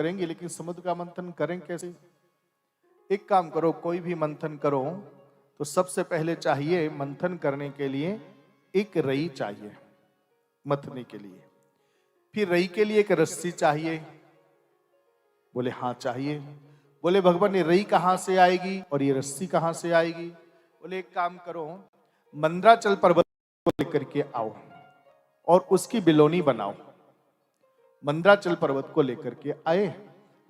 करेंगे, लेकिन समुद्र का मंथन करें कैसे? एक काम करो, कोई भी मंथन करो तो सबसे पहले चाहिए मंथन करने के लिए एक रई चाहिए मथने के लिए। फिर रई के लिए एक रस्सी चाहिए। बोले हाँ चाहिए। बोले भगवान ये रई कहां से आएगी और ये रस्सी कहां से आएगी? बोले एक काम करो, मंद्राचल पर्वत को लेकर के आओ और उसकी बिलोनी बनाओ। मंद्राचल पर्वत को लेकर के आए,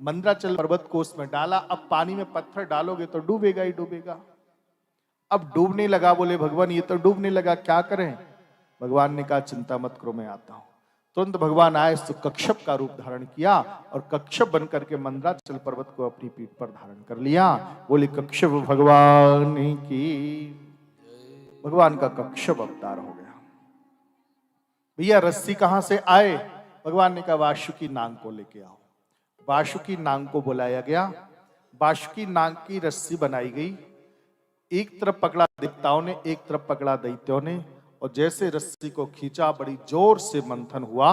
मंद्राचल पर्वत को उसमें डाला। अब पानी में पत्थर डालोगे तो डूबेगा ही डूबेगा। अब डूबने लगा। बोले भगवान ये तो डूबने लगा, क्या करें? भगवान ने कहा चिंता मत करो, मैं आता हूं। तुरंत भगवान आए तो कच्छप का रूप धारण किया और कच्छप बनकर के मंद्राचल पर्वत को अपनी पीठ पर धारण कर लिया। बोले कच्छप भगवान की, भगवान का कच्छप अवतार हो गया। भैया रस्सी कहां से आए? भगवान ने कहा वासुकी नाग को लेके आओ। वासुकी नाग को बुलाया गया, वासुकी नाग की रस्सी बनाई गई। एक तरफ पकड़ा देवताओं ने, एक तरफ पकड़ा दैत्यों ने, और जैसे रस्सी को खींचा बड़ी जोर से मंथन हुआ।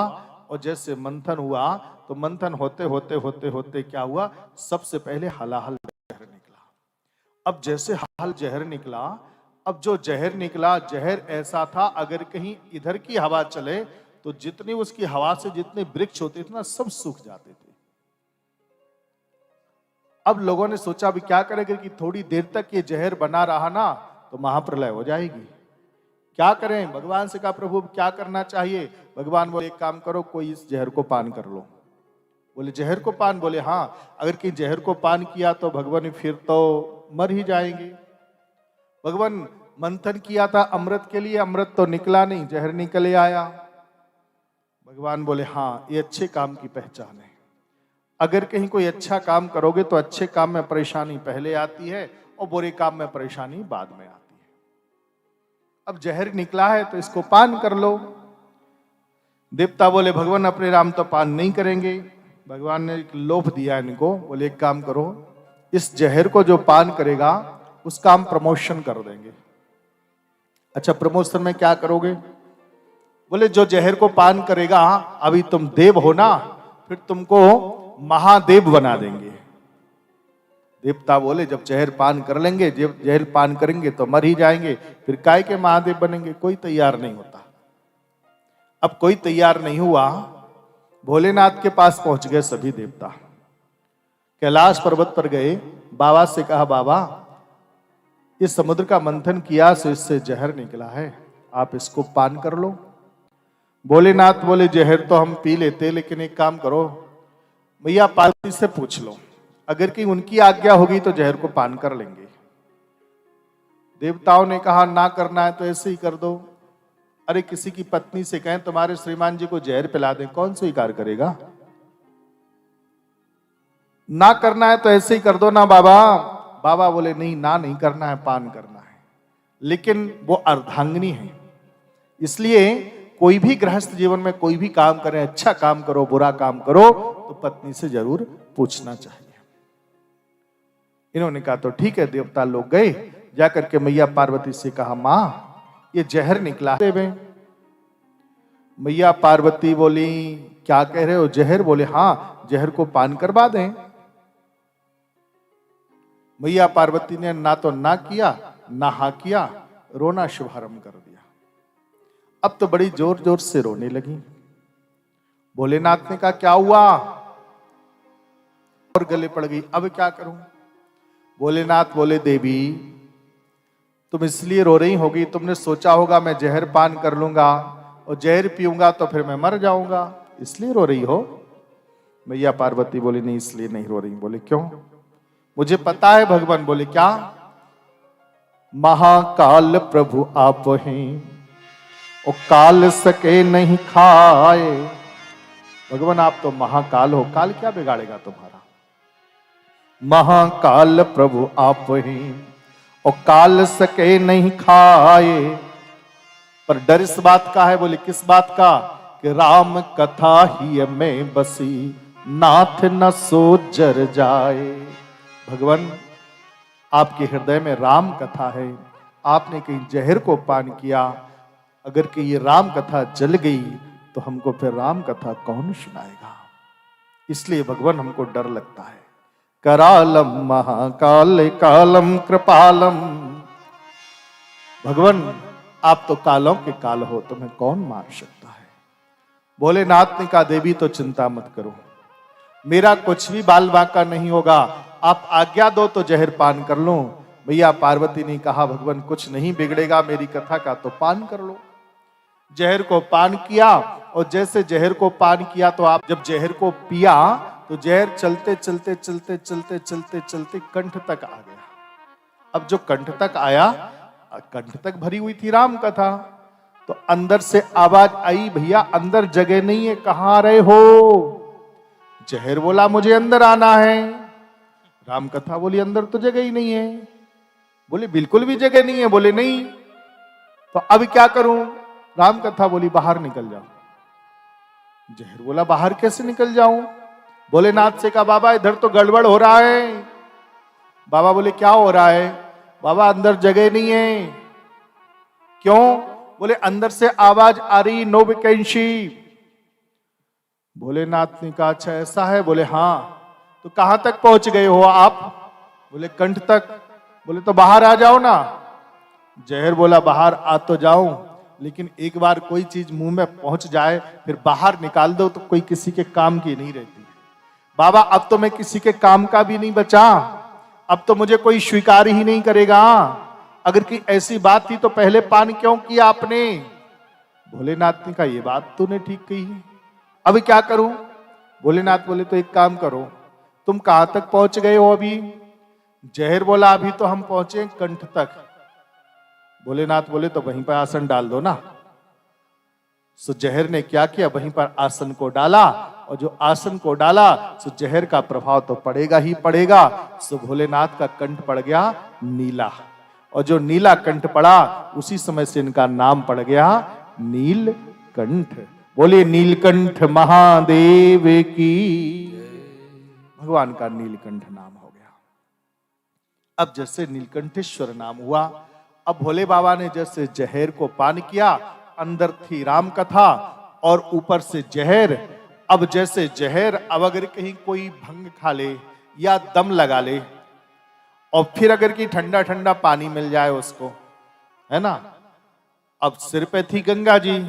और जैसे मंथन हुआ तो मंथन होते होते होते होते क्या हुआ? सबसे पहले हलाहल जहर निकला। अब जैसे हलाहल जहर निकला, अब जो जहर निकला, जहर ऐसा था अगर कहीं इधर की हवा चले तो जितनी उसकी हवा से जितने वृक्ष होते थे ना, सब सूख जाते थे। अब लोगों ने सोचा भी क्या करेंगे कि थोड़ी देर तक ये जहर बना रहा ना तो महाप्रलय हो जाएगी, क्या करें? भगवान से कहा प्रभु क्या करना चाहिए? भगवान बोले एक काम करो, कोई इस जहर को पान कर लो। बोले जहर को पान? बोले हाँ, अगर कि जहर को पान किया तो भगवान फिर तो मर ही जाएंगे। भगवान मंथन किया था अमृत के लिए, अमृत तो निकला नहीं, जहर निकले आया। भगवान बोले हाँ ये अच्छे काम की पहचान है। अगर कहीं कोई अच्छा काम करोगे तो अच्छे काम में परेशानी पहले आती है और बुरे काम में परेशानी बाद में आती है। अब जहर निकला है तो इसको पान कर लो। देवता बोले भगवान अपने राम तो पान नहीं करेंगे। भगवान ने एक लोभ दिया इनको, बोले एक काम करो, इस जहर को जो पान करेगा उसका हम प्रमोशन कर देंगे। अच्छा प्रमोशन में क्या करोगे? बोले जो जहर को पान करेगा, अभी तुम देव हो ना, फिर तुमको महादेव बना देंगे। देवता बोले जब जहर पान कर लेंगे, जब जहर पान करेंगे तो मर ही जाएंगे, फिर काय के महादेव बनेंगे? कोई तैयार नहीं होता। अब कोई तैयार नहीं हुआ, भोलेनाथ के पास पहुंच गए सभी देवता। कैलाश पर्वत पर गए, बाबा से कहा बाबा इस समुद्र का मंथन किया तो इससे जहर निकला है, आप इसको पान कर लो। भोलेनाथ बोले जहर तो हम पी लेते, लेकिन एक काम करो भैया पार्वती से पूछ लो, अगर कि उनकी आज्ञा होगी तो जहर को पान कर लेंगे। देवताओं ने कहा ना करना है तो ऐसे ही कर दो। अरे किसी की पत्नी से कहें तुम्हारे श्रीमान जी को जहर पिला दें, कौन स्वीकार करेगा? ना करना है तो ऐसे ही कर दो ना बाबा। बाबा बोले नहीं, ना नहीं करना है, पान करना है। लेकिन वो अर्धांगिनी है, इसलिए कोई भी गृहस्थ जीवन में कोई भी काम करें, अच्छा काम करो बुरा काम करो, तो पत्नी से जरूर पूछना चाहिए। इन्होंने कहा तो ठीक है। देवता लोग गए, जाकर के मैया पार्वती से कहा मां ये जहर निकला है। मैया पार्वती बोली क्या कह रहे हो, जहर? बोले हाँ, जहर को पान करवा दें। मैया पार्वती ने ना तो ना किया ना हाँ किया, रोना शुभारंभ कर दिया। अब तो बड़ी जोर जोर से रोने लगी। भोलेनाथ ने कहा क्या हुआ? और गले पड़ गई, अब क्या करूं? भोलेनाथ बोले देवी तुम इसलिए रो रही होगी, तुमने सोचा होगा मैं जहर पान कर लूंगा और जहर पीऊंगा तो फिर मैं मर जाऊंगा, इसलिए रो रही हो। मैया पार्वती बोली नहीं इसलिए नहीं रो रही। बोले क्यों? मुझे पता है भगवान। बोले क्या? महाकाल प्रभु आप हैं और काल सके नहीं खाए। भगवान आप तो महाकाल हो, काल क्या बिगाड़ेगा तुम्हारा? महाकाल प्रभु आप हैं और काल सके नहीं खाए। पर डर इस बात का है। बोले किस बात का? कि राम कथा ही में बसी नाथ न सो जर जाए। भगवान आपके हृदय में राम कथा है, आपने कहीं जहर को पान किया, अगर कि ये राम कथा जल गई तो हमको फिर राम कथा कौन सुनाएगा? इसलिए भगवान हमको डर लगता है। करालम महाकाल कालम कृपालम, भगवान आप तो कालों के काल हो, तुम्हें कौन मार सकता है। भोलेनाथ ने कहा देवी तो चिंता मत करो, मेरा कुछ भी बाल बांका नहीं होगा, आप आज्ञा दो तो जहर पान कर लो। भैया पार्वती ने कहा भगवान कुछ नहीं बिगड़ेगा मेरी कथा का, तो पान कर लो। जहर को पान किया, और जैसे जहर को पान किया तो आप जब जहर को पिया तो जहर चलते चलते चलते चलते चलते चलते कंठ तक आ गया। अब जो कंठ तक आया, कंठ तक भरी हुई थी राम कथा, तो अंदर से आवाज आई भैया अंदर जगह नहीं है, कहां आ रहे हो। जहर बोला मुझे अंदर आना है, राम कथा बोली अंदर तो जगह ही नहीं है। बोले बिल्कुल भी जगह नहीं है, बोले नहीं। तो अब क्या करूं, राम कथा बोली बाहर निकल जाओ। जहर बोला बाहर कैसे निकल जाऊं। भोलेनाथ से कहा बाबा इधर तो गड़बड़ हो रहा है। बाबा बोले क्या हो रहा है। बाबा अंदर जगह नहीं है। क्यों। बोले अंदर से आवाज आ रही नो वैकेंसी। भोलेनाथ ने कहा अच्छा ऐसा है। बोले हाँ। तो कहां तक पहुंच गए हो आप। बोले कंठ तक। बोले तो बाहर आ जाओ ना। जहर बोला बाहर आ तो जाऊं, लेकिन एक बार कोई चीज मुंह में पहुंच जाए फिर बाहर निकाल दो तो कोई किसी के काम की नहीं रहती। बाबा अब तो मैं किसी के काम का भी नहीं बचा, अब तो मुझे कोई स्वीकार ही नहीं करेगा। अगर की ऐसी बात थी तो पहले पान क्यों किया आपने। भोलेनाथ ने कहा ये बात तूने ठीक कही है, अभी क्या करूं। भोलेनाथ बोले तो एक काम करो, तुम कहां तक पहुंच गए हो अभी। जहर बोला अभी तो हम पहुंचे कंठ तक। भोलेनाथ बोले तो वहीं पर आसन डाल दो ना। सो जहर ने क्या किया, वहीं पर आसन को डाला, और जो आसन को डाला सो जहर का प्रभाव तो पड़ेगा ही पड़ेगा। सो भोलेनाथ का कंठ पड़ गया नीला, और जो नीला कंठ पड़ा उसी समय से इनका नाम पड़ गया नीलकंठ। बोले नीलकंठ महादेव की। भगवान का नीलकंठ नाम हो गया। अब जैसे नीलकंठेश्वर नाम हुआ, अब भोले बाबा ने जैसे जहर को पान किया, अंदर थी राम कथा और ऊपर से जहर। अब जैसे जहर, अब अगर कहीं कोई भंग खा ले या दम लगा ले, और फिर अगर की ठंडा ठंडा पानी मिल जाए उसको, है ना। अब सिर पे थी गंगा जी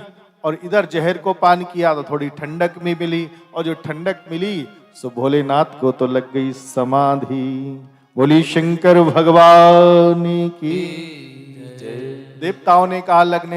और इधर जहर को पान किया तो थोड़ी ठंडक में मिली, और जो ठंडक मिली सो भोलेनाथ को तो लग गई समाधि। बोली शंकर भगवान की। देवताओं ने कहा लगने